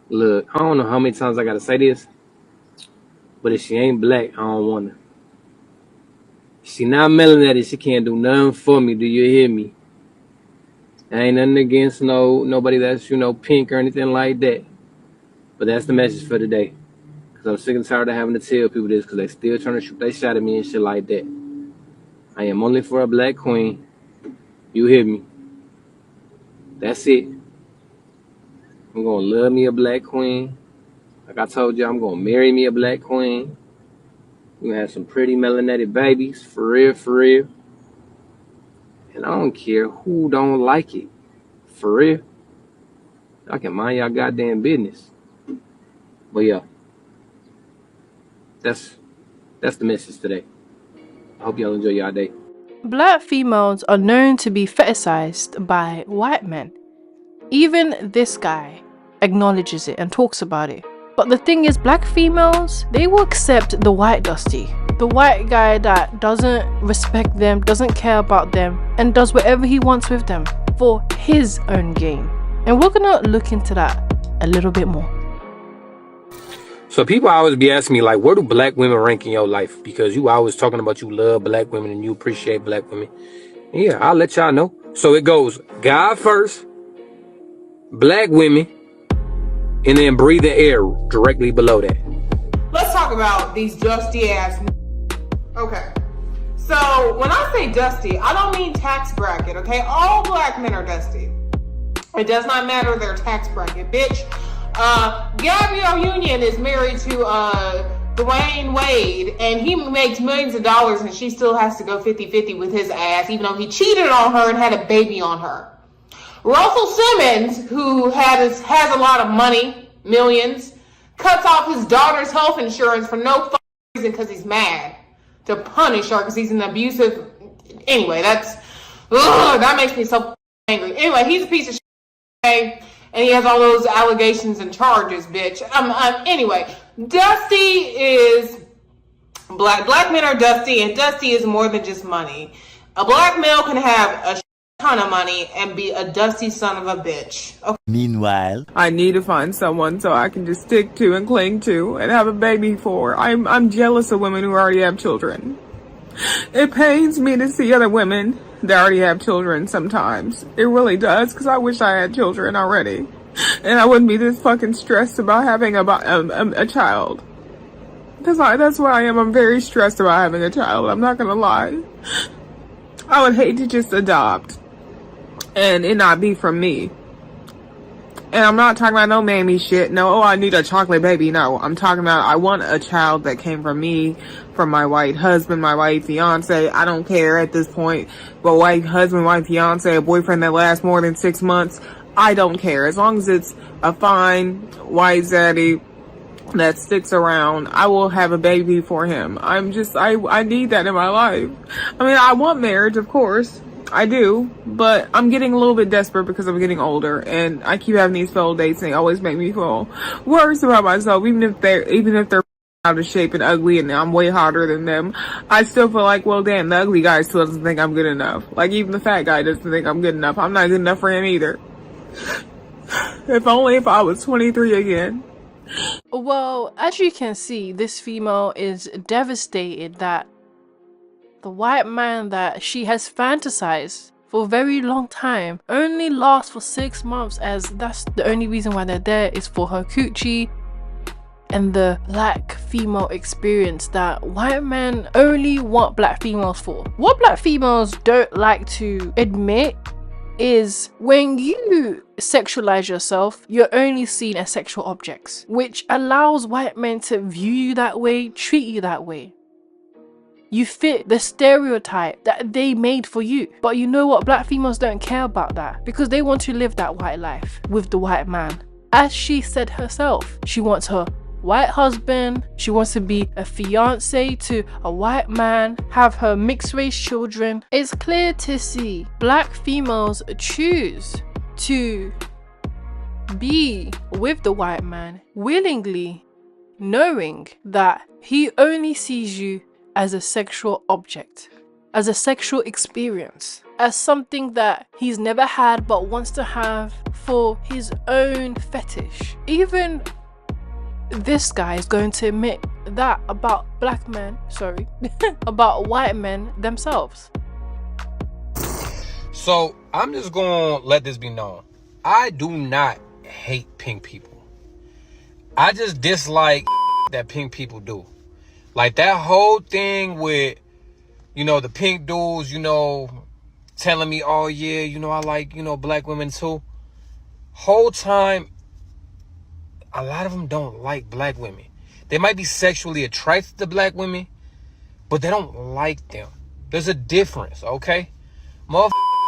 Look, I don't know how many times I gotta say this, but if she ain't black, I don't want her. If she not melanated, she can't do nothing for me. Do you hear me? I ain't nothing against nobody that's pink or anything like that. But that's the message for today. Cause I'm sick and tired of having to tell people this, cause they still trying to shoot they shot at me and shit like that. I am only for a black queen. You hear me? That's it. I'm gonna love me a black queen. Like I told you, I'm gonna marry me a black queen. We're gonna have some pretty melanated babies, for real, for real. And I don't care who don't like it, for real. I can mind y'all goddamn business. But yeah, that's the message today. I hope y'all enjoy y'all day. Black females are known to be fetishized by white men. Even this guy acknowledges it and talks about it. But the thing is, black females, they will accept the white Dusty. The white guy that doesn't respect them, doesn't care about them, and does whatever he wants with them for his own gain. And we're gonna look into that a little bit more. So people always be asking me, like, where do black women rank in your life? Because you always talking about you love black women and you appreciate black women. Yeah, I'll let y'all know. So it goes God first, black women, and then breathing air directly below that. Let's talk about these dusty ass. Okay. So when I say dusty, I don't mean tax bracket, okay? All black men are dusty. It does not matter their tax bracket, bitch. Gabrielle Union is married to Dwayne Wade, and he makes millions of dollars, and she still has to go 50-50 with his ass, even though he cheated on her and had a baby on her. Russell Simmons, who has a lot of money, millions, cuts off his daughter's health insurance for no reason because he's mad, to punish her because he's an abusive. Anyway, that makes me so angry. Anyway, he's a piece of shit. And he has all those allegations and charges, bitch. Anyway, Dusty is black. Black men are dusty, and dusty is more than just money. A black male can have a ton of money and be a dusty son of a bitch. Okay. Meanwhile, I need to find someone so I can just stick to and cling to and have a baby for. I'm jealous of women who already have children. It pains me to see other women that already have children sometimes. It really does, because I wish I had children already. And I wouldn't be this fucking stressed about having a child. Because that's what I am. I'm very stressed about having a child. I'm not going to lie. I would hate to just adopt and it not be from me. And I'm not talking about no mammy shit. No, I need a chocolate baby. No, I'm talking about I want a child that came from me, from my white husband, my white fiance. I don't care at this point. But white husband, white fiance, a boyfriend that lasts more than 6 months, I don't care. As long as it's a fine white zaddy that sticks around, I will have a baby for him. I need that in my life. I mean, I want marriage, of course. I do, but I'm getting a little bit desperate because I'm getting older, and I keep having these failed dates, and they always make me feel worse about myself. Even if they're out of shape and ugly, and I'm way hotter than them, I still feel like, well, damn, the ugly guy still doesn't think I'm good enough. Like, even the fat guy doesn't think I'm good enough. I'm not good enough for him either. If only if I was 23 again. Well, as you can see, this female is devastated that the white man that she has fantasized for a very long time only lasts for 6 months, as that's the only reason why they're there is for her coochie and the black female experience that white men only want black females for. What black females don't like to admit is when you sexualize yourself, you're only seen as sexual objects, which allows white men to view you that way, treat you that way. You fit the stereotype that they made for you. But you know what? Black females don't care about that because they want to live that white life with the white man. As she said herself, she wants her white husband, she wants to be a fiance to a white man, have her mixed race children. It's clear to see black females choose to be with the white man willingly, knowing that he only sees you as a sexual object. as a sexual experience, as something that he's never had but wants to have for his own fetish. Even this guy is going to admit that about black men, about white men themselves. So I'm just gonna let this be known. I do not hate pink people. I just dislike that pink people do. Like that whole thing with, you know, the pink dudes, you know, telling me, oh yeah, you know, I like, you know, black women too. Whole time, a lot of them don't like black women. They might be sexually attracted to black women, but they don't like them. There's a difference, okay?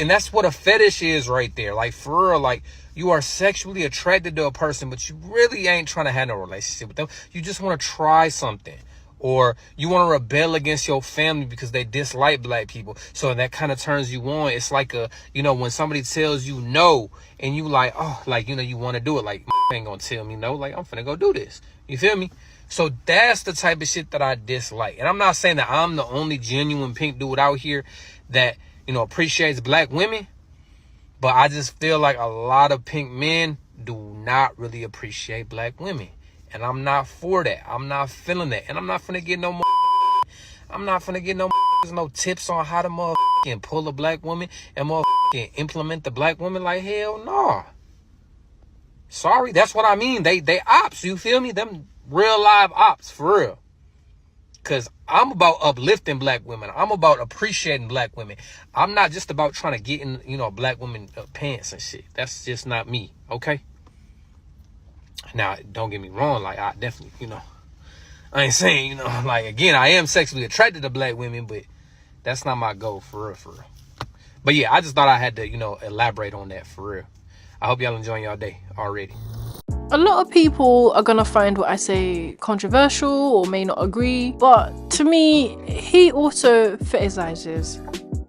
And that's what a fetish is right there. Like, for real, like, you are sexually attracted to a person, but you really ain't trying to have no relationship with them. You just want to try something. Or you want to rebel against your family because they dislike black people. So that kind of turns you on. It's like you know, when somebody tells you no and you like, oh, like, you know, you want to do it. Like, ain't gonna tell me no. Like, I'm finna go do this. You feel me? So that's the type of shit that I dislike. And I'm not saying that I'm the only genuine pink dude out here that, you know, appreciates black women. But I just feel like a lot of pink men do not really appreciate black women. And I'm not for that. I'm not feeling that. And I'm not finna get no more. I'm not finna get no tips on how to pull a black woman and implement the black woman. Like, hell no. Sorry, that's what I mean. They ops, you feel me? Them real live ops, for real. Because I'm about uplifting black women. I'm about appreciating black women. I'm not just about trying to get in, you know, black women pants and shit. That's just not me, okay? Now, don't get me wrong. Like, I definitely, you know, I ain't saying, you know, like, again, I am sexually attracted to black women, but that's not my goal, for real, for real. But yeah, I just thought I had to, you know, elaborate on that, for real. I hope y'all enjoying y'all day already. A lot of people are gonna find what I say controversial or may not agree, but to me, he also fetishizes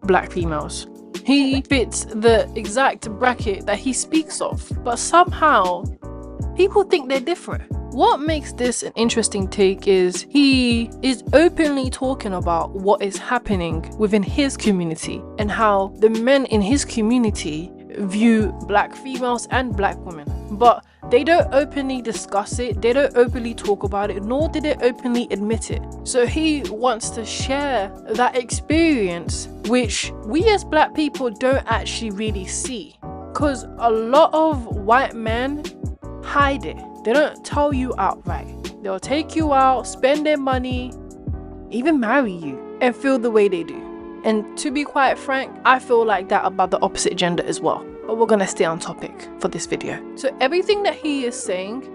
black females. He fits the exact bracket that he speaks of, but somehow people think they're different. What makes this an interesting take is he is openly talking about what is happening within his community and how the men in his community view black females and black women, but they don't openly discuss it, they don't openly talk about it, nor do they openly admit it. So he wants to share that experience, which we as black people don't actually really see, because a lot of white men hide it. They don't tell you outright. They'll take you out, spend their money, even marry you, and feel the way they do. And to be quite frank, I feel like that about the opposite gender as well. But we're gonna stay on topic for this video. So everything that he is saying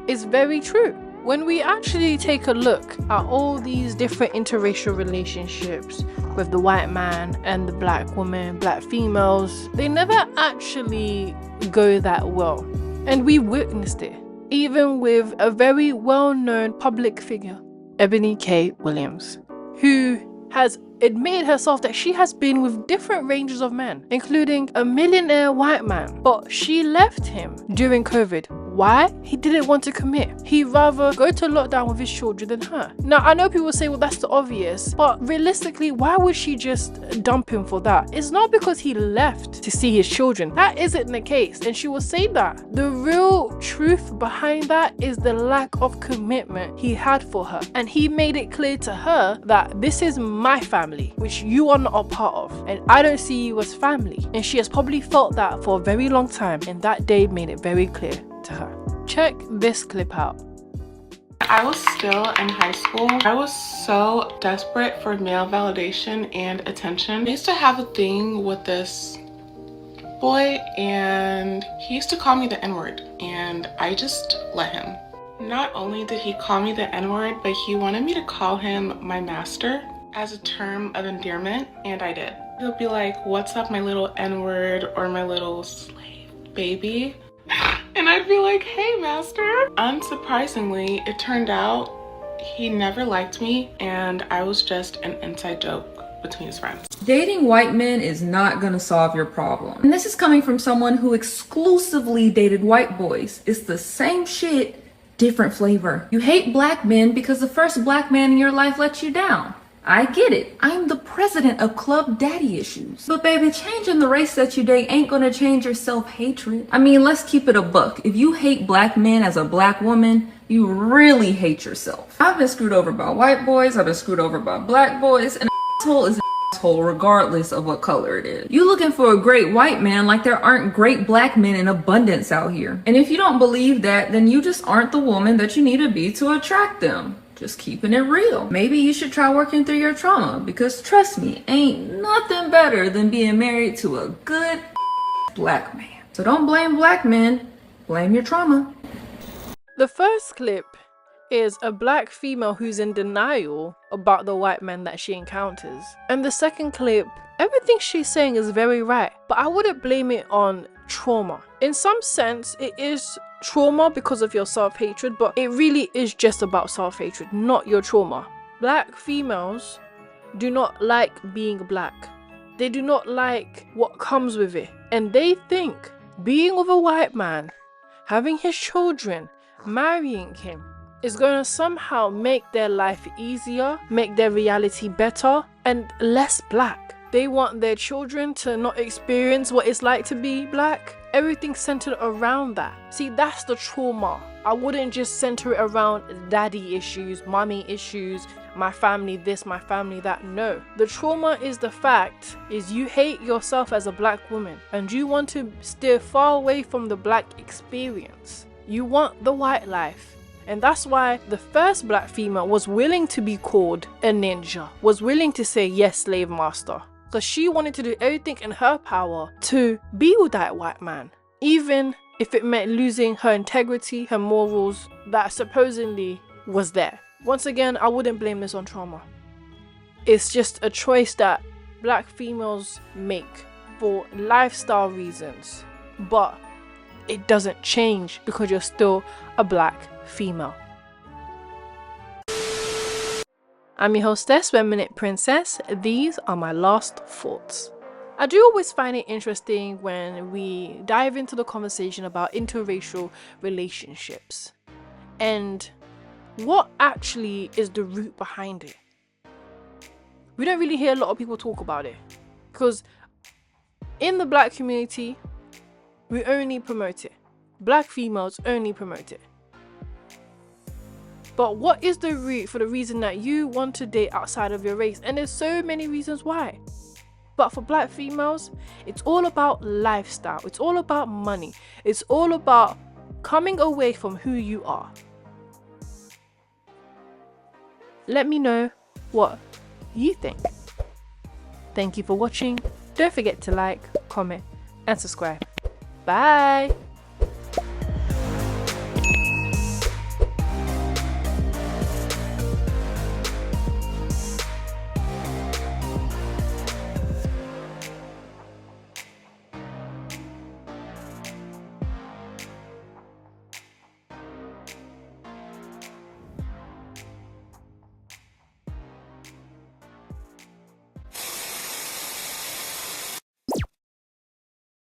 is very true. When we actually take a look at all these different interracial relationships with the white man and the black woman, black females, they never actually go that well. And we witnessed it, even with a very well-known public figure, Ebony K Williams, who has admitted herself that she has been with different ranges of men, including a millionaire white man, but she left him during COVID. Why? He didn't want to commit. He'd rather go to lockdown with his children than her. Now, I know people say, well, that's the obvious, but realistically, why would she just dump him for that? It's not because he left to see his children. That isn't the case, and she will say that. The real truth behind that is the lack of commitment he had for her, and he made it clear to her that this is my family, which you are not a part of, and I don't see you as family. And she has probably felt that for a very long time, and that day made it very clear to her. Check this clip out. I was still in high school. I was so desperate for male validation and attention. I used to have a thing with this boy, and he used to call me the N-word, and I just let him. Not only did he call me the N-word, but he wanted me to call him my master as a term of endearment, and I did. He'll be like, what's up, my little N-word, or my little slave baby? And I'd be like, hey, master. Unsurprisingly, it turned out he never liked me, and I was just an inside joke between his friends. Dating white men is not gonna solve your problem. And this is coming from someone who exclusively dated white boys. It's the same shit, different flavor. You hate black men because the first black man in your life let you down. I get it. I'm the president of Club Daddy Issues. But baby, changing the race that you date ain't gonna change your self-hatred. I mean, let's keep it a buck. If you hate black men as a black woman, you really hate yourself. I've been screwed over by white boys, I've been screwed over by black boys, and an asshole is an asshole regardless of what color it is. You looking for a great white man like there aren't great black men in abundance out here. And if you don't believe that, then you just aren't the woman that you need to be to attract them. Just keeping it real. Maybe you should try working through your trauma, because trust me, ain't nothing better than being married to a good black man. So don't blame black men, blame your trauma. The first clip is a black female who's in denial about the white man that she encounters. And the second clip, everything she's saying is very right, but I wouldn't blame it on trauma. In some sense, it is trauma because of your self-hatred, but it really is just about self-hatred, not your trauma. Black females do not like being black. They do not like what comes with it. And they think being with a white man, having his children, marrying him, is going to somehow make their life easier, make their reality better, and less black. They want their children to not experience what it's like to be black. Everything's centered around that. See, that's the trauma. I wouldn't just center it around daddy issues, mommy issues, my family this, my family that. No. The trauma is the fact is you hate yourself as a black woman and you want to steer far away from the black experience. You want the white life. And that's why the first black female was willing to be called a ninja, was willing to say yes, slave master. Because she wanted to do everything in her power to be with that white man. Even if it meant losing her integrity, her morals that supposedly was there. Once again, I wouldn't blame this on trauma. It's just a choice that black females make for lifestyle reasons. But it doesn't change because you're still a black female. I'm your hostess, 1 Minute Princess. These are my last thoughts. I do always find it interesting when we dive into the conversation about interracial relationships and what actually is the root behind it. We don't really hear a lot of people talk about it because in the black community, we only promote it. Black females only promote it. But what is the root for the reason that you want to date outside of your race? And there's so many reasons why. But for black females, it's all about lifestyle. It's all about money. It's all about coming away from who you are. Let me know what you think. Thank you for watching. Don't forget to like, comment, and subscribe. Bye!